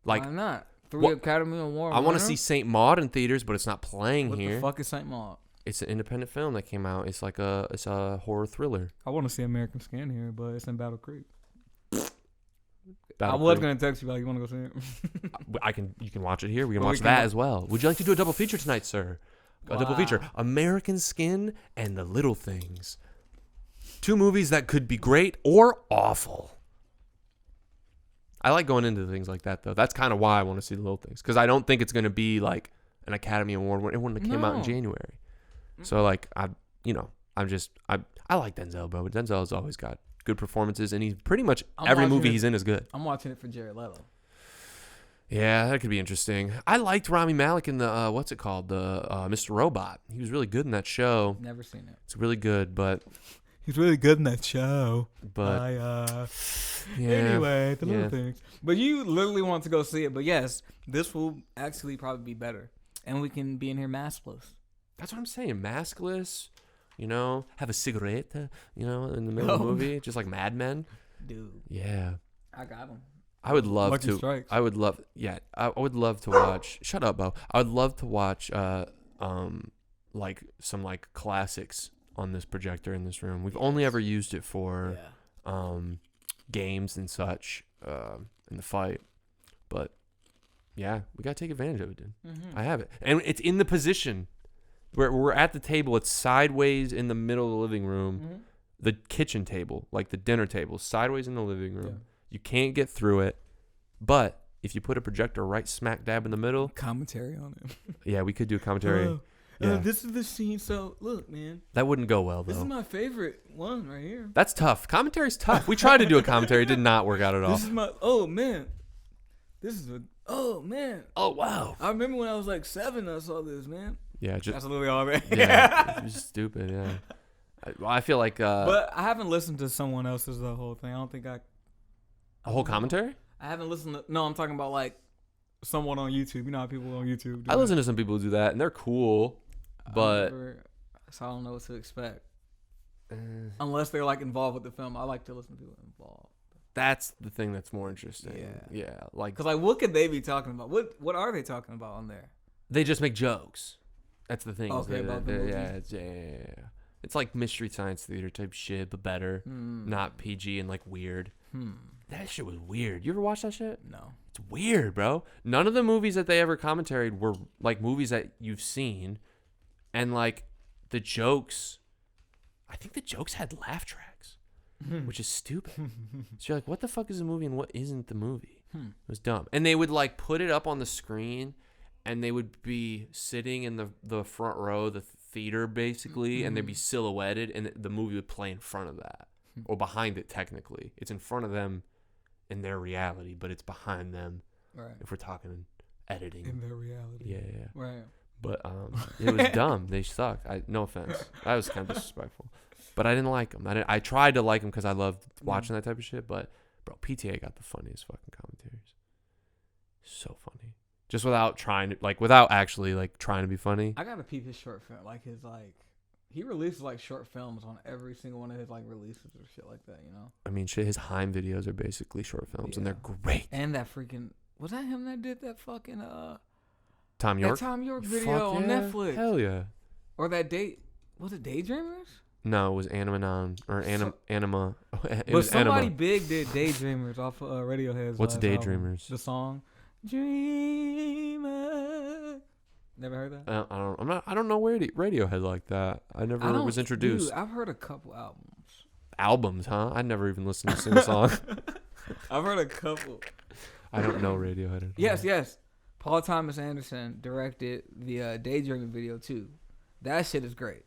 Like, why not? 3 Academy Award. I want to see Saint Maud in theaters, but it's not playing here. What the fuck is Saint Maud? It's an independent film that came out. It's like it's a horror thriller. I want to see American Skin here, but it's in Battle Creek. I was gonna text you like, you want to go see it? You can watch it here. We can watch that as well. Would you like to do a double feature tonight, sir? A double feature: American Skin and The Little Things. 2 movies that could be great or awful. I like going into things like that, though. That's kind of why I want to see The Little Things, because I don't think it's going to be like an Academy Award when it wouldn't have came out in January. So like I like Denzel, bro. But Denzel has always got good performances, and he's pretty much every movie he's in is good. I'm watching it for Jared Leto. Yeah, that could be interesting. I liked Rami Malek in the what's it called, the Mr. Robot. He was really good in that show. Never seen it. It's really good, but he's really good in that show. But anyway, The Little Things. But you literally want to go see it. But yes, this will actually probably be better, and we can be in here maskless. That's what I'm saying, maskless. Have a cigarette, in the middle of the movie, just like Mad Men. Dude. Yeah. I got him. I would love Lucky to. Strikes. I would love. Yeah, I would love to watch. Shut up, Bo. I would love to watch. Like some like classics on this projector in this room. We've only ever used it for, games and such in the fight. But yeah, we gotta take advantage of it, dude. I have it, and it's in the position where we're at the table. It's sideways in the middle of the living room. The kitchen table, like the dinner table, sideways in the living room. Yeah. You can't get through it, but if you put a projector right smack dab in the middle, commentary on it. Yeah, we could do a commentary. This is the scene. So look, man, that wouldn't go well though. This is my favorite one right here. That's tough. Commentary's tough. We tried to do a commentary, it did not work out at all. This is my oh man. Oh man. Oh wow. I remember when I was like 7, I saw this, man. Yeah, just that's literally all right. Yeah, it's just stupid. Yeah. I feel like. But I haven't listened to someone else's the whole thing. I don't think a whole commentary. I haven't listened to. No, I'm talking about like someone on YouTube. You know how people on YouTube do I listen to some people who do that, and they're cool. But so I don't know what to expect. Unless they're like involved with the film, I like to listen to people involved. That's the thing that's more interesting. Yeah, like because like what could they be talking about? What are they talking about on there? They just make jokes. That's the thing. Okay, about the movie. Yeah. It's like Mystery Science Theater type shit, but better. Not PG and like weird. That shit was weird. You ever watch that shit? No. It's weird, bro. None of the movies that they ever commentaried were like movies that you've seen. And like the jokes, I think the jokes had laugh tracks, which is stupid. So you're like, what the fuck is a movie and what isn't the movie? It was dumb. And they would like put it up on the screen and they would be sitting in the front row, the theater basically, and they'd be silhouetted and the movie would play in front of that or behind it technically. It's in front of them in their reality, but it's behind them. Right. If we're talking editing. In their reality. Yeah. Right. But it was dumb. They sucked. No offense. I was kind of disrespectful. But I didn't like them. I tried to like them because I loved watching that type of shit. But, bro, PTA got the funniest fucking commentaries. So funny. Just without actually, like, trying to be funny. I got to peep his short film. Like, he releases, like, short films on every single one of his, like, releases or shit like that, you know? I mean, shit, his Heim videos are basically short films, and they're great. And that freaking... Was that him that did that fucking... Tom York? That Tom York video on Netflix. Hell yeah. Or that date... Was it Daydreamers? No, it was Anima. It but was somebody Anima. Big did Daydreamers off of Radiohead's What's Daydreamers? Album. The song Dreamer. Never heard that? I don't know Radiohead like that. I never was introduced. Dude, I've heard a couple albums. Albums, huh? I never even listened to a single song. I've heard a couple. I don't know Radiohead. Yes. Paul Thomas Anderson directed the Daydreaming video too. That shit is great.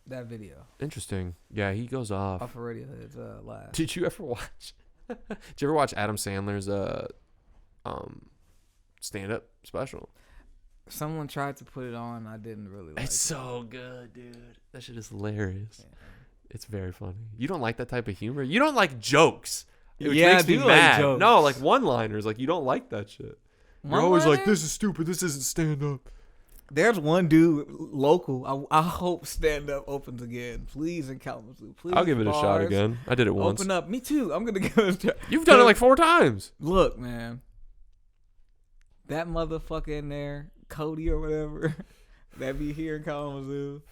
That video. Interesting. Yeah, he goes off. Off of Radiohead's last. Did you ever watch? Did you ever watch Adam Sandler's stand-up special? Someone tried to put it on. I didn't really like it. It's so good, dude. That shit is hilarious. Yeah. It's very funny. You don't like that type of humor? You don't like jokes. Which makes me mad. Like no, like one-liners. Like, you don't like that shit. You're always like, this is stupid. This isn't stand-up. There's one dude local. I hope stand-up opens again. Please, in Kalamazoo. Please, I'll give it a shot again. I did it once. Open up. Me too. I'm going to give it a shot. You've done it like 4 times. Look, man. That motherfucker in there, Cody or whatever, that be here in Kalamazoo,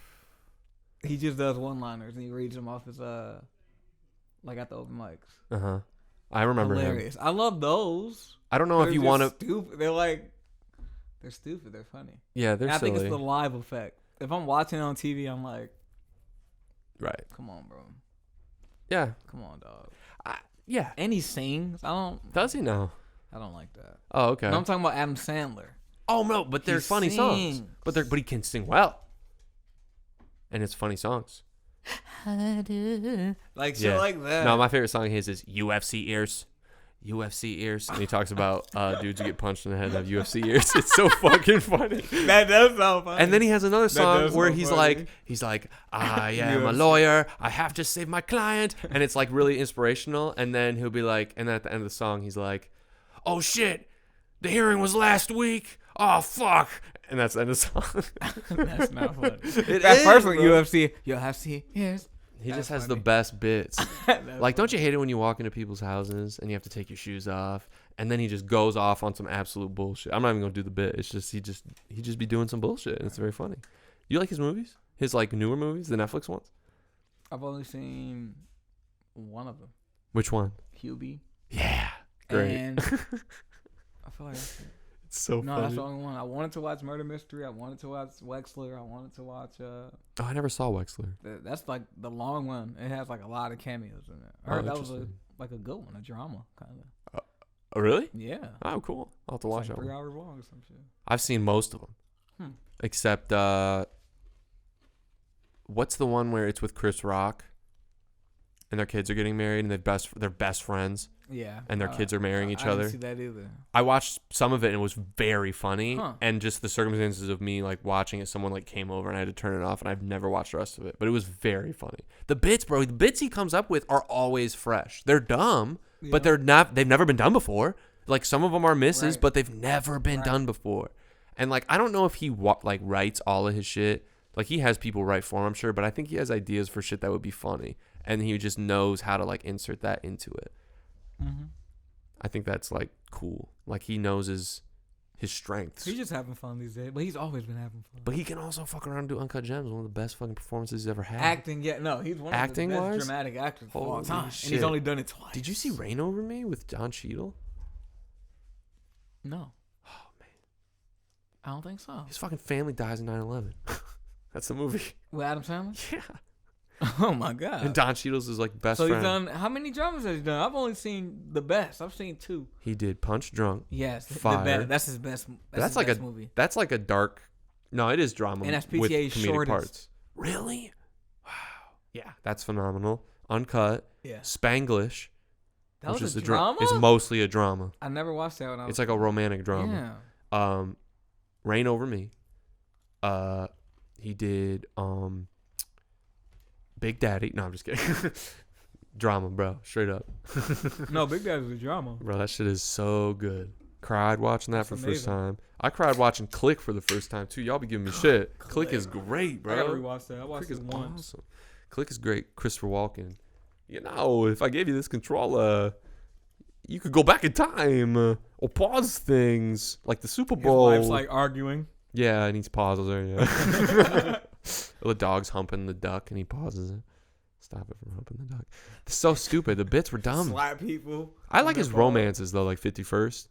he just does one-liners and he reads them off his, like at the open mics. Uh-huh. I remember Hilarious. him. I love those. I don't know if you want to... Stupid. They're stupid. They're funny. Yeah, they're silly. I think it's the live effect. If I'm watching it on TV, I'm like... Right. Come on, bro. Yeah. Come on, dog. Yeah. And he sings. Does he now? I don't like that. Oh, okay. No, I'm talking about Adam Sandler. Oh, no, but they're funny songs. But he can sing well. And it's funny songs. Like shit like that. No, my favorite song of his is UFC Ears. UFC Ears. And he talks about dudes who get punched in the head and have UFC ears. It's so fucking funny. That does sound funny. And then he has another song where he's like, I am a lawyer. I have to save my client. And it's like really inspirational. And then he'll be like, and then at the end of the song, he's like, oh shit, the hearing was last week. Oh fuck. And that's the end of the song. That's not funny. That first one, UFC, yes. He just has the best bits. Like, don't you hate it when you walk into people's houses and you have to take your shoes off, and then he just goes off on some absolute bullshit? I'm not even gonna do the bit. It's just he just be doing some bullshit, and it's very funny. You like his movies? His like newer movies, the Netflix ones? I've only seen one of them. Which one? Hubie. Yeah. Great. And I feel like that's it. It's so No, funny. that's the only one. I wanted to watch Murder Mystery. I wanted to watch Wexler. I wanted to watch. Oh, I never saw Wexler. That's like the long one. It has like a lot of cameos in it. I Oh, heard that was interesting. like a good one, a drama kind of. Oh, really? Yeah. Oh, cool. I'll have to It's watch like that 3 one. hours long or some shit. I've seen most of them. Except, what's the one where it's with Chris Rock? And their kids are getting married and they're best friends. Yeah. And their kids are marrying each I other. didn't see that either. I watched some of it and it was very funny. Huh. And just the circumstances of me like watching it, someone like came over and I had to turn it off and I've never watched the rest of it. But it was very funny. The bits he comes up with are always fresh. They're dumb, but they've never been done before. Like some of them are misses, Right. but they've never been done before. And like I don't know if he writes all of his shit. Like he has people write for him, I'm sure, but I think he has ideas for shit that would be funny. And he just knows how to like insert that into it. Mm-hmm. I think that's like cool. Like he knows his strengths. He's just having fun these days, but he's always been having fun. But he can also fuck around and do Uncut Gems, one of the best fucking performances he's ever had. Acting, yeah, no, he's one of the best Acting-wise? dramatic actors of all Holy time, shit. and he's only done it twice. Did you see Rain Over Me with Don Cheadle? No, Oh man, I don't think so. his fucking family dies in 9/11. That's the movie. With Adam Sandler? Yeah. Oh my god. And Don Cheadle's his like best So friend. he's done. How many dramas has he done? I've only seen the best. I've seen 2. He did Punch Drunk. Yes, Fire. That's his best. That's his like best a movie. That's like a dark. No, it is drama. And that's with PTA's comedic shortest. parts. Really? Wow. Yeah, that's phenomenal. Uncut. Yeah, Spanglish. that which was is a drama. It's mostly a drama. I never watched that when I was. It's like a romantic drama. Yeah. Rain Over Me. He did Big Daddy. No, I'm just kidding. Drama, bro. Straight up. No, Big Daddy was a drama. Bro, that shit is so good. Cried watching that That's for the first amazing. time. I cried watching Click for the first time too. Y'all be giving me shit. Click is great, I gotta bro. rewatch that. I watched Click it is once. awesome. Click is great. Christopher Walken. You know, if I gave you this controller, you could go back in time or pause things like the Super His Bowl. wife's like arguing. Yeah, and he pauses her. Yeah. The dog's humping the duck, and he pauses it. Stop it from humping the duck. It's so stupid. The bits were dumb. Slap people. I like his romances though, like 51st.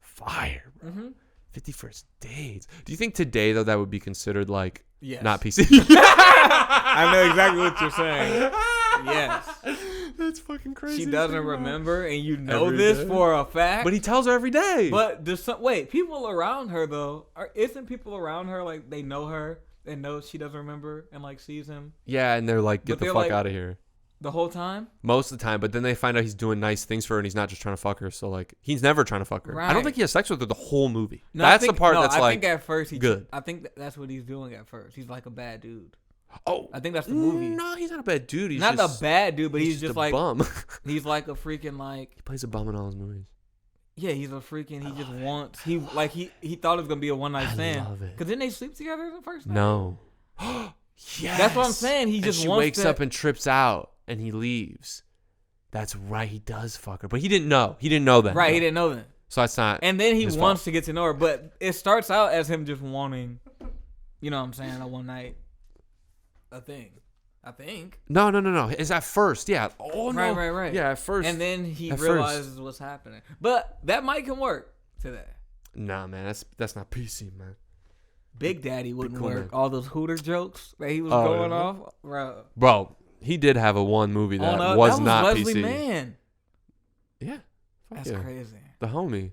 Fire, bro. Mm-hmm. 51st Dates. Do you think today though that would be considered like Yes. not PC? I know exactly what you're saying. Yes. That's fucking crazy. She to doesn't think about. remember, and you know Every this day. for a fact. But he tells her every day. But there's some wait. People around her though, isn't people around her like they know her and know she doesn't remember and like sees him Yeah, and they're like, get But the they're fuck like- out of here. the whole time? Most of the time, but then they find out he's doing nice things for her and he's not just trying to fuck her. So like he's never trying to fuck her. I don't Right. think he has sex with her the whole movie. No, That's I think, the part no, that's I like think at first he good. I think that's what he's doing at first. He's like a bad dude. oh, I think that's the movie. No, he's not a bad dude. He's Not just, a bad dude, but he's just a like bum. he's like a freaking like He plays a bum in all his movies. yeah. He's a freaking. He just wants he like he thought it was gonna be a one night I stand. love it. Cause didn't they sleep together the first night? No. Yes. That's what I'm saying. He And just she wants wakes to- up and trips out and he leaves. That's right. He does fuck her, but he didn't know. He didn't know that. Right, he didn't know that. So that's not. And then he his wants fault. to get to know her, but it starts out as him just wanting, you know what I'm saying, a one night, a thing. I think. No. It's at first. Yeah. Oh no. Right. Yeah, at first. And then he At realizes what's happening. But that might can work today. Nah, man. That's not PC, man. Big Daddy wouldn't cool, work. man. All those Hooter jokes that he was Oh, going yeah. off. Bro, he did have a one movie that that was not Leslie PC. Mann. Yeah. Fuck That's yeah. crazy. The homie.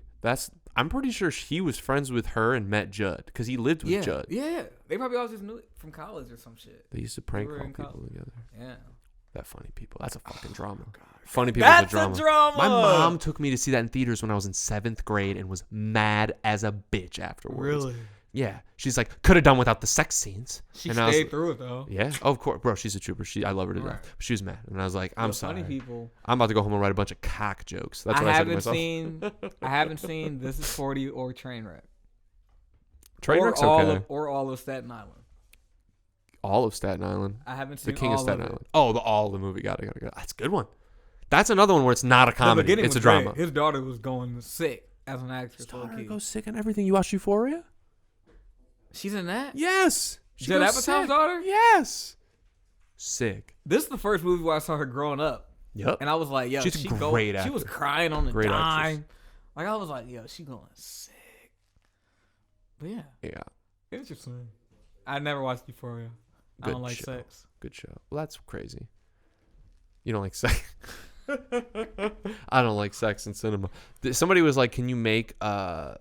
I'm pretty sure he was friends with her and met Judd because he lived with Judd. Yeah. They probably all just knew it from college or some shit. They used to prank were call in people college. together. Yeah. That funny people. That's a fucking drama. Funny people is a That's drama. a drama. My mom took me to see that in theaters when I was in 7th grade and was mad as a bitch afterwards. Really? Yeah. She's like, could have done without the sex scenes. She and I was, stayed through it though. yeah. Oh, of course. Bro, she's a trooper. I love her to Right. death. She was mad. And I was like, I'm The sorry. Funny people. I'm about to go home and write a bunch of cock jokes. That's what I said to myself. I haven't seen This Is 40 or Trainwreck. Trainwreck's all okay. or all of Staten Island. All of Staten Island. I haven't The seen King all of Staten it. Island. Oh, all the movie. Got it. That's a good one. That's another one where it's not a The comedy. beginning It's a was drama. great. His daughter was going sick as an actress. His daughter low-key. goes sick and everything. You watch Euphoria? She's in that? Yes. She Judd goes Apatow's sick. daughter? Yes. Sick. This is the first movie where I saw her growing up. Yep. And I was like, yo, She's a she great she was actor. crying on the Great dime. actress. Like I was like, yo, she going sick. But yeah, Yeah. interesting. I never watched Euphoria. I Good don't like show. sex. Good show. Well, that's crazy. You don't like sex? I don't like sex in cinema. Somebody was like, can you make a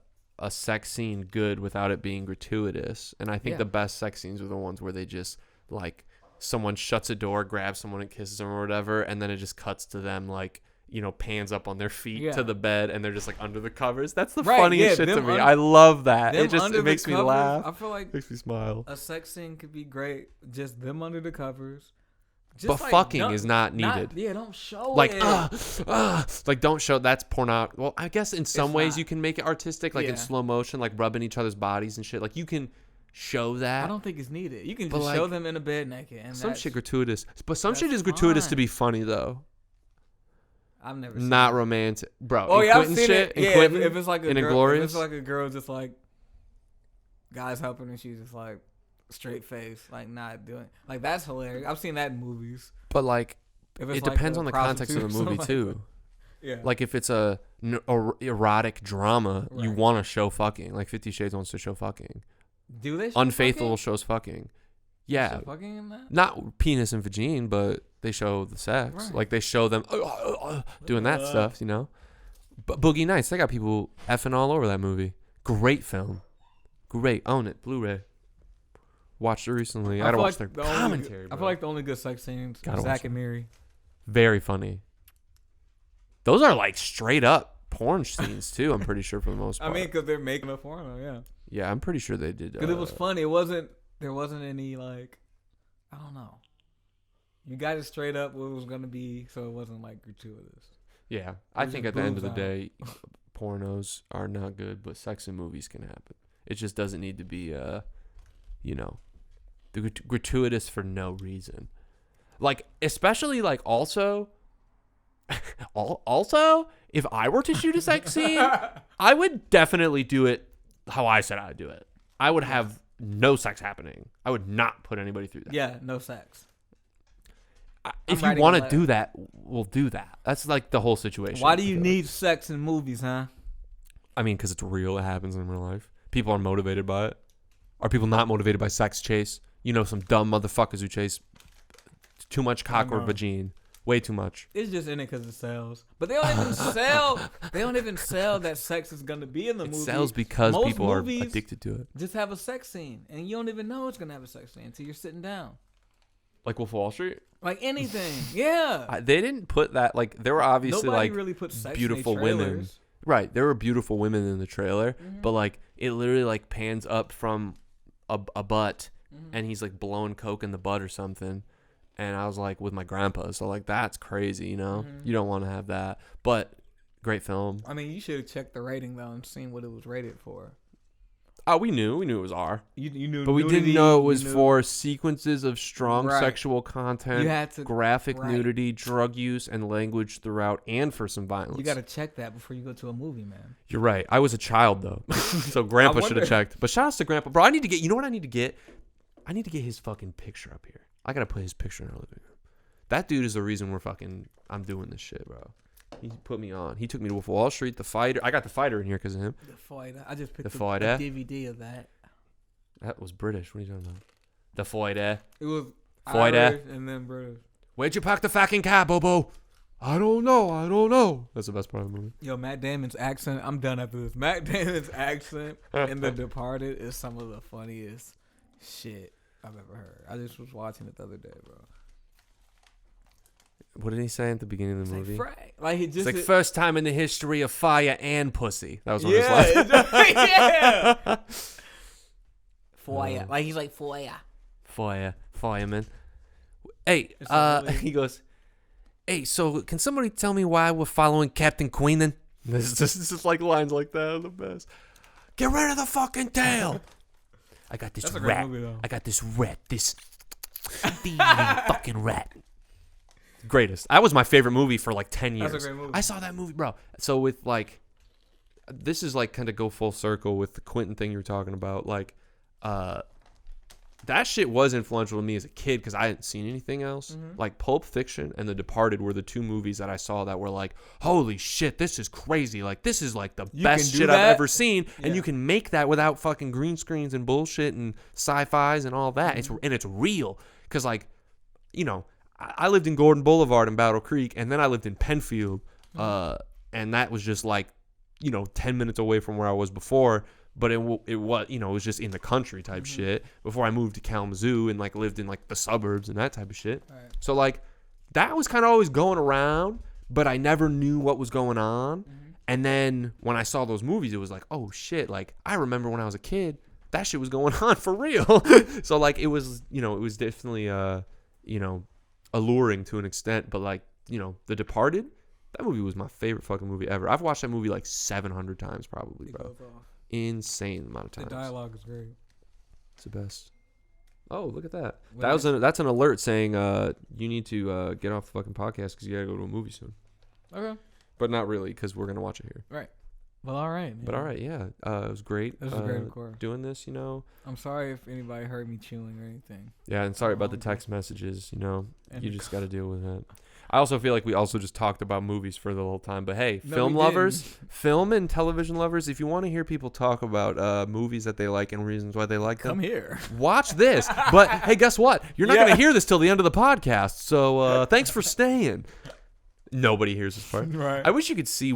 sex scene good without it being gratuitous? And I think the best sex scenes are the ones where they just like someone shuts a door, grabs someone and kisses them or whatever, and then it just cuts to them like, you know, pans up on their feet to the bed and they're just like under the covers. That's the funniest shit to me. I love that. It makes me laugh. I feel like makes me smile. a sex scene could be great, just them under the covers. Just But like, fucking is not needed. Don't show like, it. like don't show. That's porno. Well, I guess in some ways you can make it artistic, like in Yeah. slow motion, like rubbing each other's bodies and shit. Like you can show that. I don't think it's needed. You can But, just like, show them in a bed naked. And some that's- shit gratuitous, but some that's shit is gratuitous to fine. be funny though. I've never seen Not it. romantic, bro. Oh in yeah, I've Quentin seen shit, it. in Yeah, Quentin, if it's like a in girl, if Inglorious, it's like a girl just like guys helping and she's just like straight face, like not doing like that's hilarious. I've seen that in movies. but like If it's it like depends a on the context of the prostitute or movie something too. Yeah. Like if it's a erotic drama, you Right. want to show fucking. Like 50 Shades wants to show fucking. Do they show Unfaithful fucking? shows fucking. They Yeah, show fucking in that? not penis and vagine, but they show the sex. Right. Like they show them doing that stuff, you know. But Boogie Nights, they got people effing all over that movie. Great film, great. Own it, Blu-ray. Watched it recently. I gotta feel watch like their the only commentary. good- Bro. I feel like the only good sex scenes Gotta are watch Zach and Miri. Very funny. Those are like straight up porn scenes too. I'm pretty sure for the most I part. mean, because they're making a porno, yeah. Yeah, I'm pretty sure they did. Because it was funny. There wasn't any like, I don't know. You got it straight up what it was gonna be, so it wasn't like gratuitous. Yeah, I was think just at the end of boobs the out. day, pornos are not good, but sex in movies can happen. It just doesn't need to be, you know, gratuitous for no reason. Like, especially like also, if I were to shoot a sex scene, I would definitely do it how I said I'd do it. I would have no sex happening. I would not put anybody through that. Yeah, no sex. If you writing want a to letter. do that, we'll do that. That's like the whole situation. Why do I you feel need sex in movies, huh? I mean, because it's real. It happens in real life. People are motivated by it. Are people not motivated by sex chase? You know, some dumb motherfuckers who chase too much cock or know. vagine. Way too much. It's just in it because it sells. But they don't even sell. They don't even sell that sex is gonna be in the It movie. sells because Most people are movies addicted to it. just have a sex scene, and you don't even know it's gonna have a sex scene until you're sitting down. Like Wolf of Wall Street? Like anything, yeah. They didn't put that, like, there were obviously, Nobody like, really put sex beautiful in their women. trailers. Right. There were beautiful women in the trailer, Mm-hmm. but, like, it literally, like, pans up from a butt, Mm-hmm. and he's, like, blowing coke in the butt or something. And I was, like, with my grandpa. So, like, that's crazy, you know? Mm-hmm. You don't want to have that. But, great film. I mean, you should have checked the rating though and seen what it was rated for. Oh, we knew it was R. You knew, But we nudity, didn't know it you was knew- for sequences of strong Right. sexual content, You had to- graphic right. nudity, drug use, and language throughout, and for some violence. You got to check that before you go to a movie, man. You're right. I was a child, though. So Grandpa should have wonder- checked. But shout outs to Grandpa. Bro, I need to get, you know what I need to get? I need to get his fucking picture up here. I got to put his picture in our living room. That dude is the reason I'm doing this shit, bro. He put me on. He took me to Wolf of Wall Street, The Fighter. I got The Fighter in here because of him. The Fighter. I just picked The a Fighter? DVD of that. That was British. What are you talking about? The Fighter. It was Fighter. Irish and then British. Where'd you park the fucking car, Bobo? I don't know. That's the best part of the movie. Yo, Matt Damon's accent. I'm done after this. Matt Damon's accent in The Departed is some of the funniest shit I've ever heard. I just was watching it the other day, bro. What did he say at the beginning of the It's movie? like, Frank. Like he just It's like first time in the history of fire and pussy. That was one of his yeah, lines. yeah. Fire. Like he's like fire. Fireman. Hey, It's so really- he goes, hey, so can somebody tell me why we're following Captain Queenan? This is just like lines like that are the best. Get rid of the fucking tail. I got this That's a great rat. movie, though. I got this rat. This thieving fucking rat. Greatest. That was my favorite movie for like 10 years. That's a great movie. I saw that movie, bro. So with like, this is like kind of go full circle with the Quentin thing you were talking about. Like, that shit was influential to me as a kid because I hadn't seen anything else. Like Pulp Fiction and The Departed were the 2 movies that I saw that were like, holy shit, this is crazy. Like, this is like the best shit I've ever seen. Yeah. And you can make that without fucking green screens and bullshit and sci-fis and all that. It's real. Because, like, you know, I lived in Gordon Boulevard in Battle Creek, and then I lived in Penfield. And that was just like, you know, 10 minutes away from where I was before. But it was, you know, it was just in the country type shit before I moved to Kalamazoo and like lived in like the suburbs and that type of shit. Right. So like that was kind of always going around, but I never knew what was going on. And then when I saw those movies, it was like, oh shit, like I remember when I was a kid, that shit was going on for real. So like it was, you know, it was definitely you know, alluring to an extent, but like, you know, The Departed, that movie was my favorite fucking movie ever. I've watched that movie like 700 times probably, bro. Insane amount of times. The dialogue is great. It's the best. Oh, look at that. That's an alert saying you need to get off the fucking podcast because you gotta go to a movie soon. Okay. But not really because we're gonna watch it here. Right. Well, all right. Man. But all right, yeah. It was great. This was great, of course. Doing this, you know. I'm sorry if anybody heard me chewing or anything. Yeah, and sorry about the text messages. You know, you just got to deal with that. I also feel like we also just talked about movies for the whole time. But hey, film lovers, film and television lovers, if you want to hear people talk about movies that they like and reasons why they like them, come here. Watch this. But hey, guess what? You're not going to hear this till the end of the podcast. So thanks for staying. Nobody hears this part. Right. I wish you could see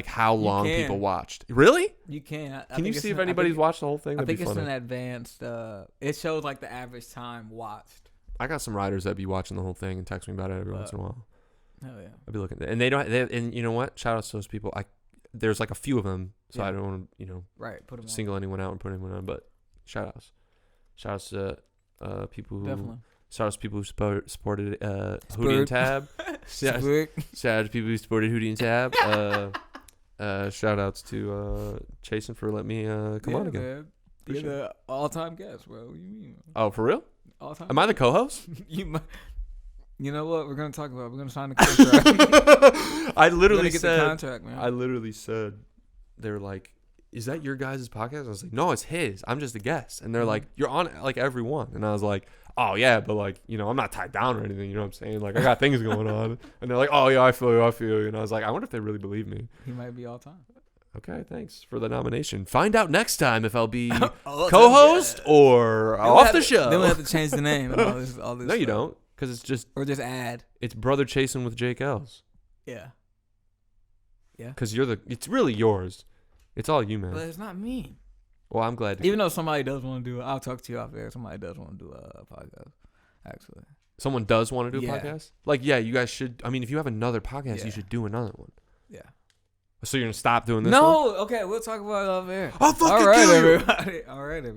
how long people watched. Really? You can. Can you see if anybody's watched the whole thing? I think it's an advanced. It shows like the average time watched. I got some writers that be watching the whole thing and text me about it every once in a while. Hell yeah. I'd be looking at it. And and you know what? Shout out to those people. There's like a few of them, so I don't want to, you know, put them single anyone out and put anyone on, but shout outs. Shout outs to people who definitely. Shout outs to people who supported Hootie and Tab. Shout out to people who supported Hootie and Tab. Shout outs to Chason for letting me come on again. Man. You're the all-time guest, bro. What do you mean? Oh, for real? All-time. Am I the co-host? You know what we're gonna talk about? We're gonna sign the contract. I literally get said. the contract, man. I literally said, they were like, "Is that your guys' podcast?" I was like, "No, it's his. I'm just a guest." And they're like, "You're on like every one." And I was like, "Oh yeah, but like, you know, I'm not tied down or anything. You know what I'm saying? Like, I got things going on." And they're like, "Oh yeah, I feel you." And I was like, "I wonder if they really believe me." He might be all-time. Okay, thanks for the nomination. Find out next time if I'll be co-host or off the show. Then we'll have to change the name. And all this no, you don't, because it's just or just add. It's Brother Chason with Jake Ellz. Yeah. Yeah. Because it's really yours. It's all you, man. But it's not me. Well, I'm glad. Even though somebody does want to do it, I'll talk to you off air. Somebody does want to do a podcast, actually. Someone does want to do a podcast? Like, yeah, you guys should. I mean, if you have another podcast, you should do another one. Yeah. So you're going to stop doing this one? No. Okay, we'll talk about it off air. I'll fucking kill you. Everybody. All right, everybody.